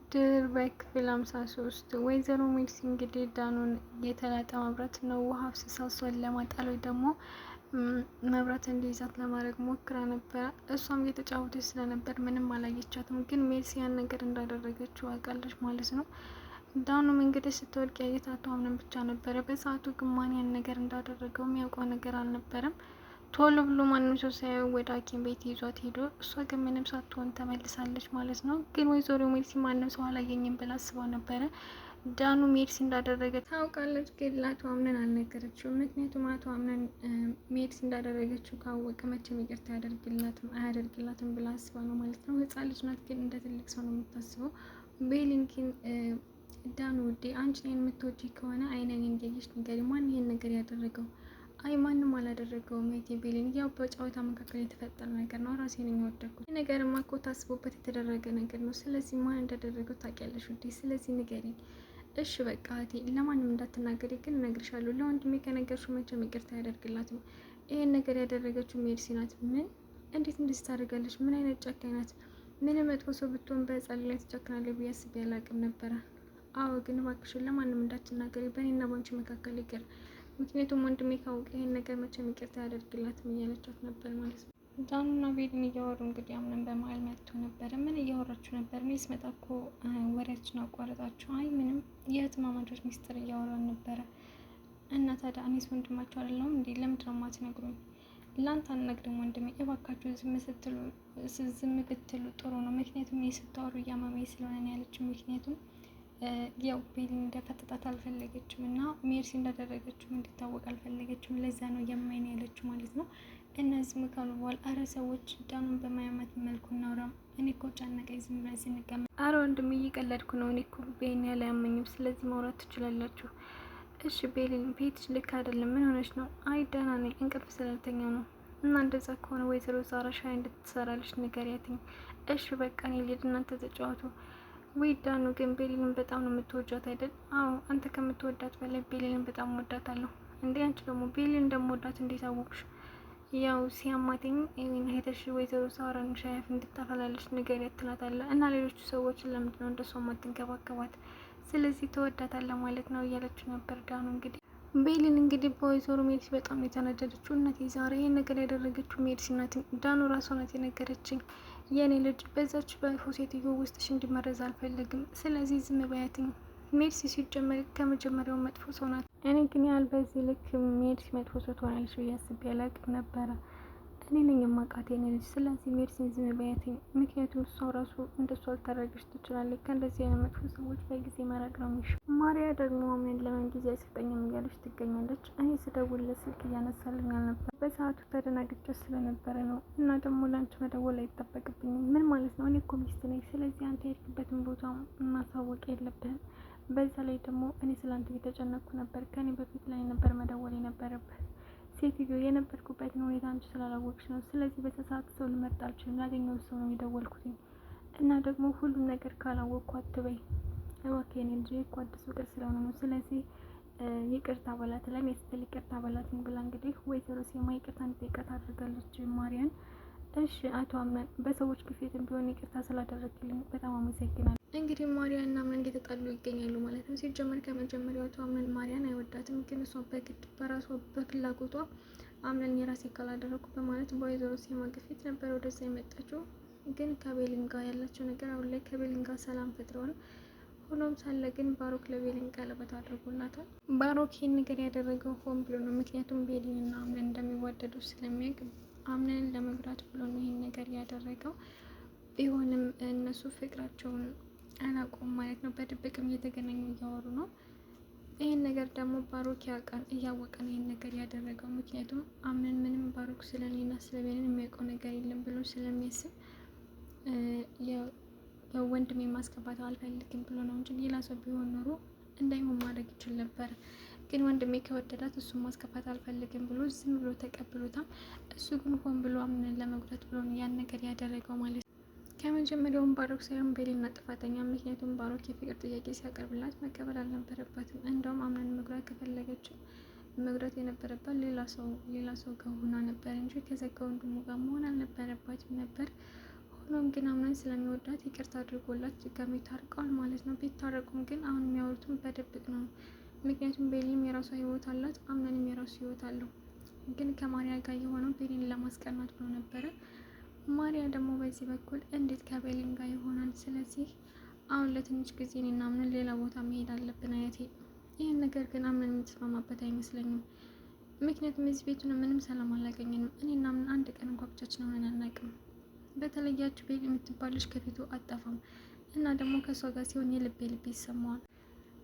ድር በክፍል 53 ወይዘሮ ሜርሲ እንግዲህ ዳኑን የተላጠ መብራት ነው ውሃ አፍስሳ እሷን ለማጣል ወይ ደግሞ መብራት እንዲይዛት ለማድረግ ሞክራ ነበረ። እሷም እየተጫወተች ስለነበር ምንም አላየቻትም። ግን ሜርሲ ያን ነገር እንዳደረገችው አውቃለች ማለት ነው። ዳኑም እንግዲህ ስትወድቅ ያየት አቶ አምነን ብቻ ነበረ። በሰዓቱ ግን ማን ያን ነገር እንዳደረገው የሚያውቀው ነገር አልነበረም። ቶሎ ብሎ ማንም ሰው ሳያየው ወደ ሐኪም ቤት ይዟት ሄዶ እሷ ግን ምንም ሳትሆን ተመልሳለች ማለት ነው። ግን ወይዘሮ ሜርሲ ማንም ሰው አላየኝም ብላ አስበው ነበረ። ዳኑ ሜርሲ እንዳደረገ ታውቃለች፣ ግን ለአቶ አምነን አልነገረችው። ምክንያቱም አቶ አምነን ሜርሲ እንዳደረገችው ካወቀ መቼም ይቅርታ አያደርግላትም ብላ አስባ ነው ማለት ነው። ህፃን ልጅ ናት፣ ግን እንደ ትልቅ ሰው ነው የምታስበው። ቤሊን ግን ዳኑ ውዴ፣ አንቺ እኔን የምትወጂ ከሆነ አይነን እንዲያየሽ ንገሪ፣ ማን ይሄን ነገር ያደረገው? አይ ማንም አላደረገውም እህቴ ቤሊን፣ ያው በጨዋታ መካከል የተፈጠረ ነገር ነው፣ ራሴ ነኝ የወደኩት። ይህ ነገርማ እኮ ታስቦበት የተደረገ ነገር ነው። ስለዚህ ማን እንዳደረገው ታውቂያለሽ ውዴ፣ ስለዚህ ንገሪኝ። እሺ በቃ እህቴ፣ ለማንም እንዳትናገሪ ግን እነግርሻለሁ። ለወንድሜ ከነገርሽው መቼም ይቅርታ አያደርግላትም። ይሄን ነገር ያደረገችው ሜርሲ ናት። ምን? እንዴት እንደዚህ ታደርጋለች? ምን አይነት ጨካኝ ናት? ምንም መጥፎ ሰው ብትሆን በህፃን ላይ ትጨክናለች ብዬ አስቤ አላውቅም ነበረ። አዎ ግን እባክሽን ለማንም እንዳትናገሪ፣ በእኔና ባንቺ መካከል ይቅር። ምክንያቱም ወንድሜ ካወቀ ይሄን ነገር መቼም ይቅርታ ያደርግላትም እያለቻት ነበር ማለት ነው። ዳኑና ቤሊን እያወሩ እንግዲህ አምነን በመሀል መጥቶ ነበረ። ምን እያወራችሁ ነበር? እኔ ስመጣ እኮ ወሬያችን አቋረጣችሁ። አይ ምንም የእህትማማቾች ሚስጥር እያወራን ነበረ። እና ታዲያ እኔስ ወንድማችሁ አይደለሁም እንዴ? ለምንድን ነው የማትነግሩኝ? ላንተ አልነግርም ወንድሜ፣ እባካችሁ ዝም ብትሉ ጥሩ ነው። ምክንያቱም ስታወሩ እያማመኝ ስለሆነ ያለችው። ምክንያቱም ያው ቤሊን እንደፈጠጣት አልፈለገችም እና ሜርሲ እንዳደረገችው እንዲታወቅ አልፈለገችም። ለዛ ነው የማይን ያለችው ማለት ነው። እነዚህ ምካሉ በኋላ አረ ሰዎች ዳኑን በማያመት መልኩ እናውራም። እኔ እኮ ጨነቀኝ፣ ዝም ብለን ስንቀመጥ። አረ ወንድም እየቀለድኩ ነው። እኔ እኮ ቤን ያለ አያመኝም። ስለዚህ ማውራት ትችላላችሁ። እሺ ቤሊን ቤትሽ ልክ አይደለም። ምን ሆነች ነው? አይ ደህና ነኝ፣ እንቅልፍ ስለተኛው ነው። እና እንደዛ ከሆነ ወይዘሮ ዛራ ሻይ እንድትሰራልሽ ንገሪያትኝ። እሺ በቃ እኔ ልሂድ፣ እናንተ ተጫወቱ። ወይ ዳኑ ግን ቤሊንን በጣም ነው የምትወጃት አይደል? አዎ አንተ ከምትወዳት በላይ ቤሊንን በጣም ወዳታለሁ። እንዴ አንቺ ደግሞ ቤሊን እንደምወዳት እንዴት አወቅሽ? ያው ሲያማተኝ ሄደሽ ወይዘሮ ሳራን ሻይ እንድታፈላለች ንገሪያት ትላታለህ። እና ሌሎቹ ሰዎችን ለምንድን ነው እንደሷ ማትንከባከባት? ስለዚህ ትወዳታለህ ማለት ነው እያለች ነበር ዳኑ እንግዲህ ቤሊን እንግዲህ በወይዘሮ ሜርሲ በጣም የተናደደችው። እናቴ ዛሬ ይህን ነገር ያደረገችው ሜርሲ ናት። ዳኑ ራሷ ናት የነገረችኝ። የኔ ልጅ በዛች በፎ ሴትዮ ውስጥሽ እንዲመረዝ አልፈልግም። ስለዚህ ዝም በያትኝ። ሜርሲ ሲጀመር ከመጀመሪያው መጥፎ ሰው ናት። እኔ ግን ያህል በዚህ ልክ ሜርሲ መጥፎ ሰው ትሆናለች ብዬ አስቤ አላቅም ነበረ። እኔ ነኝ የማውቃት የኔ ልጅ። ስለዚህ ሜርሲን ዝም በያትኝ። ምክንያቱም እሷ ራሱ እንደሷ ልታደርግሽ ትችላለች። ከእንደዚህ አይነት መጥፎ ሰዎች በጊዜ መራቅ ነው የሚሻ። ማሪያ ደግሞ ምን ለምን ጊዜ አይሰጠኝም እያለች ትገኛለች። እኔ ስደውልለት ስልክ እያነሳልኝ አልነበር። በሰዓቱ ተደናግጬ ስለነበረ ነው። እና ደግሞ ለአንቺ መደወል አይጠበቅብኝም። ምን ማለት ነው? እኔ እኮ ሚስት ነኝ። ስለዚህ አንተ የሄድክበትን ቦታ ማሳወቅ የለብህም። በዛ ላይ ደግሞ እኔ ስለ አንተ እየተጨነቅኩ ነበር። ከኔ በፊት ላይ ነበር መደወል የነበረብህ። ሴትዮ የነበርኩበትን ሁኔታ አንቺ ስላላወቅሽ ነው። ስለዚህ በተሳሳተ ሰው ልመርጥ አልችልም። ላገኘው ሰው ነው የደወልኩትኝ። እና ደግሞ ሁሉም ነገር ካላወቅኩ አትበይ እባክህ። የኔ ልጅ እኮ አዲስ ፍቅር ስለሆነ ነው። ስለዚህ ይቅርታ በላት፣ ለኔ ስትል ይቅርታ በላትኝ ብላ እንግዲህ ወይዘሮ ሴማ ይቅርታ እንድጠይቃት አድርጋለች ማሪያን። እሺ አቶ አምነን በሰዎች ግፊትም ቢሆን ይቅርታ ስላደረግልኝ በጣም አመሰግናለሁ። እንግዲህ ማሪያን እና አምነን እየተጣሉ ይገኛሉ ማለት ነው። ሲጀመር ከመጀመሪያው አቶ አምነን ማሪያን አይወዳትም፣ ግን እሷ በግድ በራሷ በፍላጎቷ አምነን የራሴ ካላደረኩ በማለት በወይዘሮ ሴማ ግፊት ነበር ወደዛ የመጣችው። ግን ከቤሊን ጋር ያላቸው ነገር አሁን ላይ ከቤሊን ጋር ሰላም ፈጥረዋል። ሆኖም ሳለ ግን ባሮክ ለቤሊን ቀለበት አድርጎላታል። ባሮክ ይህን ነገር ያደረገው ሆን ብሎ ነው። ምክንያቱም ቤሊን እና አምነን እንደሚዋደዱ ስለሚያውቅ አምነንን ለመጉዳት ብሎ ነው ይህን ነገር ያደረገው። ቢሆንም እነሱ ፍቅራቸውን አላቆም ማለት ነው። በድብቅም እየተገናኙ እያወሩ ነው። ይህን ነገር ደግሞ ባሮክ ያውቃል። እያወቀ ነው ይህን ነገር ያደረገው። ምክንያቱም አምነን ምንም ባሮክ ስለኔና ስለቤሊን የሚያውቀው ነገር የለም ብሎ ስለሚያስብ ወንድሜ ማስገባት አልፈልግም ብሎ ነው እንጂ ሌላ ሰው ቢሆን ኖሮ እንዳይሆን ማድረግ ይችል ነበር። ግን ወንድሜ ከወደዳት እሱን ማስገባት አልፈልግም ብሎ ዝም ብሎ ተቀብሎታል። እሱ ግን ሆን ብሎ አምነን ለመጉዳት ብሎ ነው ያን ነገር ያደረገው ማለት ነው። ከመጀመሪያውም ባሮክ ሳይሆን ቤሊን ጥፋተኛ። ምክንያቱም ባሮክ የፍቅር ጥያቄ ሲያቀርብላት መቀበል አልነበረባትም። እንደውም አምነን መጉዳት ከፈለገችው መጉዳት የነበረባት ሌላ ሰው ጋር ሆና ነበር እንጂ ከዛ ከወንድሙ ጋር መሆን አልነበረባትም ነበር። ሆኖም ግን አምናን ስለሚወዳት ይቅርታ አድርጎላት ድጋሚ ታርቀዋል ማለት ነው። ቢታረቁም ግን አሁን የሚያወሩትም በድብቅ ነው። ምክንያቱም ቤሊም የራሷ ህይወት አላት፣ አምናንም የራሱ ህይወት አለው። ግን ከማሪያ ጋር የሆነው ቤሊን ለማስቀናት ብሎ ነበረ። ማሪያ ደግሞ በዚህ በኩል እንዴት ከቤሊን ጋር ይሆናል? ስለዚህ አሁን ለትንሽ ጊዜ እኔና አምነን ሌላ ቦታ መሄድ አለብን አያቴ። ይህን ነገር ግን አምነን የምትስማማበት አይመስለኝም። ምክንያቱም እዚህ ቤቱን ምንም ሰላም አላገኘንም። እኔና አምነን አንድ ቀን እንኳ ብቻችን ሆነን አናውቅም። በተለያችሁ ቤል የምትባለች ከፊቱ አጠፋም እና ደግሞ ከእሷ ጋር ሲሆን የልቤ ይሰማዋል።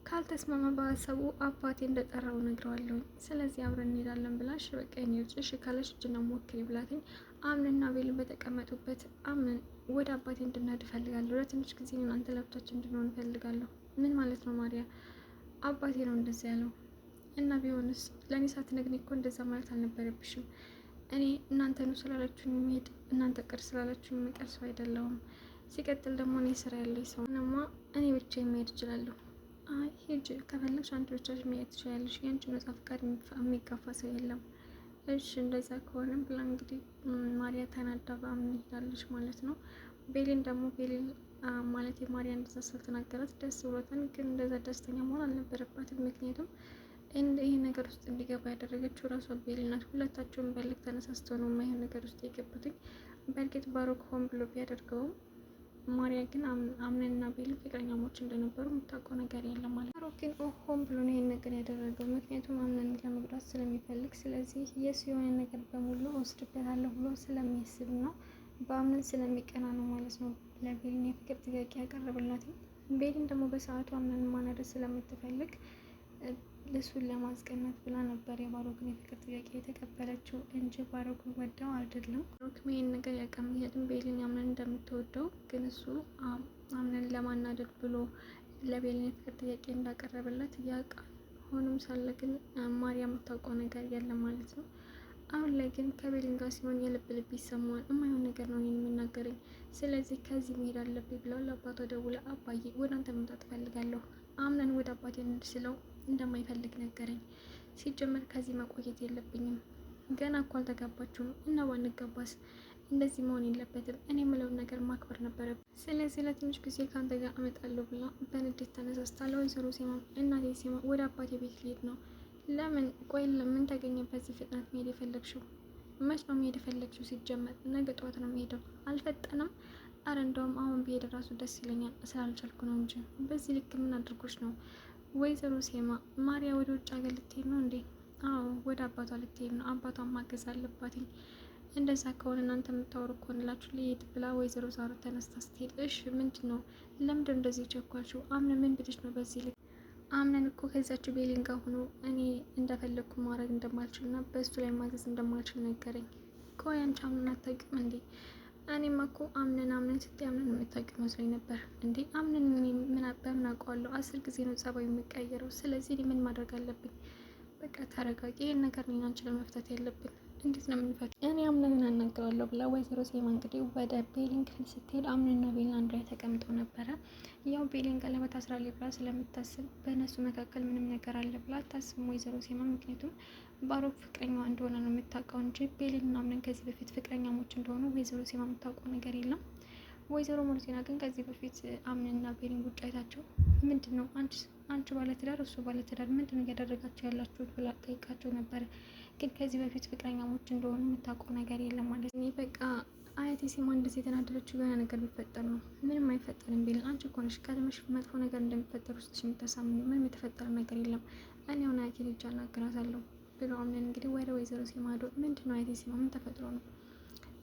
ካልተስማማ በሀሳቡ አባቴ እንደጠራው ነግረዋለሁ። ስለዚህ አብረን እንሄዳለን ብላሽ በቃ እሺ ካለሽ እጅና ሞክሪ ብላትኝ አምንና ቤልን በተቀመጡበት አምን ወደ አባቴ እንድንሄድ እፈልጋለሁ። ለትንሽ ጊዜ እናንተ ለብቻችን እንድንሆን እፈልጋለሁ። ምን ማለት ነው ማሪያ? አባቴ ነው እንደዛ ያለው እና ቢሆንስ ለእኔ ሳትነግሪኝ እኮ እንደዛ ማለት አልነበረብሽም። እኔ እናንተ ነው ስላላችሁ የሚሄድ እናንተ ቅር ስላላችሁ የሚቀር ሰው አይደለሁም። ሲቀጥል ደግሞ እኔ ስራ ያለኝ ሰው ነማ። እኔ ብቻ የሚሄድ እችላለሁ። አይ ሂጅ ከፈለግሽ አንቺ ብቻሽን መሄድ ትችላለሽ። የአንቺ ነጻ ፈቃድ የሚጋፋ ሰው የለም። እሺ እንደዛ ከሆነ ብላ እንግዲህ ማሪያ ተናዳ በአምን ሄዳለች ማለት ነው። ቤሊን ደግሞ ቤሊን ማለት የማሪያ እንደዛ ስላልተናገራት ደስ ብሎታል። ግን እንደዛ ደስተኛ መሆን አልነበረባትም። ምክንያቱም ይህ ነገር ውስጥ እንዲገባ ያደረገችው ራሷ ቤሊን ናት። ሁለታቸውን በልክ ተነሳስተው ነው የማይሆን ነገር ውስጥ የገቡትኝ። በእርግጥ ባሮክ ሆን ብሎ ቢያደርገውም ማሪያ ግን አምነንና ቤሊን ፍቅረኛሞች እንደነበሩ የምታውቀው ነገር የለም ማለት ነው። ባሮክ ግን ሆን ብሎ ነው ይህን ነገር ያደረገው፣ ምክንያቱም አምነን ለመጉዳት ስለሚፈልግ። ስለዚህ የሱ የሆነ ነገር በሙሉ ወስድበታለሁ ብሎ ስለሚያስብ ነው፣ በአምነን ስለሚቀና ነው ማለት ነው ለቤሊን የፍቅር ጥያቄ ያቀረበላት። ቤሊን ደግሞ በሰዓቱ አምነን ማናደድ ስለምትፈልግ እሱን ለማስቀናት ብላ ነበር የባሮክን የፍቅር ጥያቄ የተቀበለችው እንጂ ባሮክን ወደው አይደለም። ባሮክ ይህን ነገር ያውቃል። ምክንያቱም ቤሊን አምነን እንደምትወደው፣ ግን እሱ አምነን ለማናደድ ብሎ ለቤሊን የፍቅር ጥያቄ እንዳቀረበላት ያውቃል። ሆኖም ሳለ ግን ማሪያ የምታውቀው ነገር ያለ ማለት ነው። አሁን ላይ ግን ከቤሊን ጋር ሲሆን የልብ ይሰማዋል። የማይሆን ነገር ነው የሚናገረኝ። ስለዚህ ከዚህ መሄድ አለብኝ ብለው ለአባቷ ደውላ አባዬ ወደ አንተ መምጣት እፈልጋለሁ፣ አምነን ወደ አባቴ እንሂድ ስለው እንደማይፈልግ ነገረኝ። ሲጀመር ከዚህ መቆየት የለብኝም፣ ገና እኮ አልተጋባችሁም እና ባንጋባስ እንደዚህ መሆን የለበትም። እኔ የምለውን ነገር ማክበር ነበረብን። ስለዚህ ለትንሽ ጊዜ ከአንተ ጋር እመጣለሁ ብላ በንዴት ተነሳስታ ለወይዘሮ ሴማ እናቴ ሴማ ወደ አባቴ ቤት ሊሄድ ነው። ለምን? ቆይ ለምን ተገኘ በዚህ ፍጥነት መሄድ የፈለግሽው? መች ነው መሄድ የፈለግሽው? ሲጀመር ነገ ጠዋት ነው የሚሄደው። አልፈጠነም? አረ እንደውም አሁን ብሄድ ራሱ ደስ ይለኛል፣ ስላልቻልኩ ነው እንጂ። በዚህ ልክ ምን አድርጎች ነው? ወይዘሮ ሴማ ማሪያ ወደ ውጭ ሀገር ልትሄድ ነው እንዴ? አዎ ወደ አባቷ ልትሄድ ነው። አባቷን ማገዝ አለባትኝ። እንደዛ ከሆነ እናንተ የምታወሩ ከሆንላችሁ ልሄድ ብላ ወይዘሮ ዛሩ ተነስታ ስትሄድ፣ እሺ ምንድን ነው? ለምንድን እንደዚህ ቸኳችሁ? አምነን ምን ብልሽ ነው በዚህ ልክ? አምነን እኮ ከዛችሁ ቤሊን ጋር ሆኖ እኔ እንደፈለግኩ ማድረግ እንደማልችል እና በእሱ ላይ ማዘዝ እንደማልችል ነገረኝ። ቆይ አንቺ አምነን አታውቂም እንዴ? እኔማ እኮ አምነን ስትይ አምነን የምታውቂው መስሎኝ ነበር እንዴ። አምነን በምን አውቀዋለሁ? 10 ጊዜ ነው ጸባዩ የሚቀየረው። ስለዚህ ምን ማድረግ አለብኝ? በቃ ተረጋጊ። ይህን ነገር እኔና አንቺ ለመፍታት ያለብን። እንዴት ነው የምንፈታው? እኔ አምነን አናግረዋለሁ ብላ ወይዘሮ ሴማ እንግዲህ ወደ ቤሊን ክፍል ስትሄድ አምነንና ቤሊን አንድ ላይ ተቀምጠው ነበረ። ያው ቤሊን ቀለበት አስራለች ብላ ስለምታስብ በእነሱ መካከል ምንም ነገር አለ ብላ አታስብም ወይዘሮ ሴማ። ምክንያቱም ባሮክ ፍቅረኛዋ እንደሆነ ነው የምታውቀው እንጂ ቤሊንና አምነን ከዚህ በፊት ፍቅረኛሞች እንደሆኑ ወይዘሮ ሴማ የምታውቀው ነገር የለም። ወይዘሮ ሞርቴና ግን ከዚህ በፊት አምነንና ቤሊን ውጭ አይታቸው ምንድን ነው አንቺ ባለትዳር እሱ ባለትዳር ምንድን ነው እያደረጋቸው ያላችሁት ብላ ጠይቃቸው ነበረ። ግን ከዚህ በፊት ፍቅረኛሞች እንደሆኑ የምታውቀው ነገር የለም ማለት ነው። በቃ አያቴ ሴማ እንደዚህ የተናደረችው የሆነ ነገር ቢፈጠር ነው። ምንም አይፈጠርም ቤሊን፣ አንቺ እኮ ነሽ ቀድመሽ መጥፎ ነገር እንደሚፈጠር ውስጥሽ የምታሳምኝ። ምንም የተፈጠረ ነገር የለም። እኔ አሁን አያቴ ልጅ አናግራታለሁ ብሎ አምነን እንግዲህ ወደ ወይዘሮ ሴማ ሄዶ ምንድን ነው አያቴ ሴማ ምን ተፈጥሮ ነው?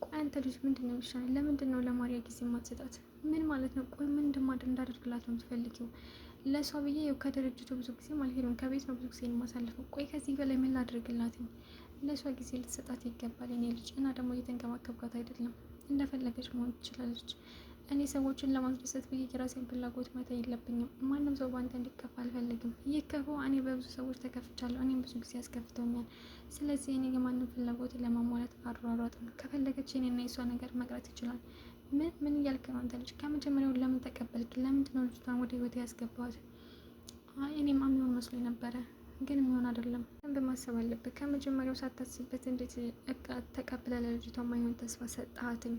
ቆይ አንተ ልጅ ምንድን ነው የሚሻለው? ለምንድን ነው ለማሪያ ጊዜ የማትሰጣት? ምን ማለት ነው? ቆይ ምን እንዳደርግላት ነው የምትፈልጊው? ለሷ ብዬ ከድርጅቱ ብዙ ጊዜ አልሄድም፣ ከቤት ነው ብዙ ጊዜ የማሳልፈው። ቆይ ከዚህ በላይ ምን ላድርግላትኝ? ለሷ ጊዜ ልትሰጣት ይገባል የኔ ልጅ። እና ደግሞ እየተንከባከብኳት አይደለም፣ እንደፈለገች መሆን ትችላለች። እኔ ሰዎችን ለማስደሰት ብዬ የራሴን ፍላጎት መተው የለብኝም። ማንም ሰው በአንተ እንዲከፋ አልፈልግም። ይህ ከፋ እኔ በብዙ ሰዎች ተከፍቻለሁ፣ እኔም ብዙ ጊዜ ያስከፍተውኛል። ስለዚህ እኔ የማንም ፍላጎት ለማሟላት አሯሯጥም። ከፈለገች እኔና የሷ ነገር መቅረት ይችላል። ምን እያልክ ነው አንተ ልጅ? ከመጀመሪያው ለምን ተቀበልክ? ለምንድን ነው ልጅቷን ወደ ህይወት ያስገባት? እኔማ የሚሆን መስሎኝ ነበረ፣ ግን የሚሆን አይደለም። በማሰብ አለብህ። ከመጀመሪያው ሳታስብበት እንዴት ተቀብለ ለልጅቷ ማይሆን ተስፋ ሰጣትኝ?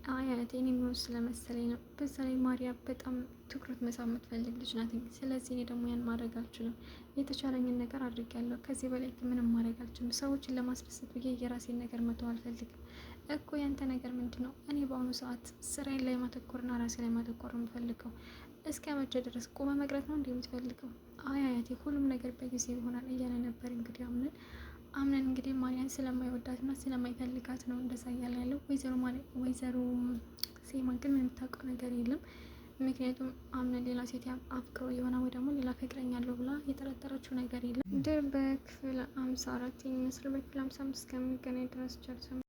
አይ አያቴ እኔ የሚሆን ስለመሰለኝ ነው። በዛ ላይ ማርያ በጣም ትኩረት መሳብ የምትፈልግ ልጅ ናት። ስለዚህ እኔ ደግሞ ያን ማድረግ አልችልም። የተቻለኝን ነገር አድርጌያለሁ። ከዚህ በላይ ምንም ማድረግ አልችልም። ሰዎችን ለማስደሰት ብዬ የራሴን ነገር መተው አልፈልግም እኮ። ያንተ ነገር ምንድን ነው? እኔ በአሁኑ ሰዓት ስራዬን ላይ ማተኮርና ራሴ ላይ ማተኮር ነው የምፈልገው። እስከ መቼ ድረስ ቆመ መቅረት ነው እንዲህ የምትፈልገው? አይ አያቴ ሁሉም ነገር በጊዜ ይሆናል እያለ ነበር። እንግዲህ አምነን እንግዲህ ማርያን ስለማይወዳትና ስለማይፈልጋት ነው እንደዛ እያለ ያለው። ወይዘሮ ሴማን ግን የምታውቀው ነገር የለም። ምክንያቱም አምነን ሌላ ሴት አፍቅሮ የሆነ ወይ ደግሞ ሌላ ፍቅረኛ አለው ብላ የጠረጠረችው ነገር የለም። ድር በክፍል 54 የሚመስለው በክፍል 55 እስከምንገናኝ ድረስ ጨርሰን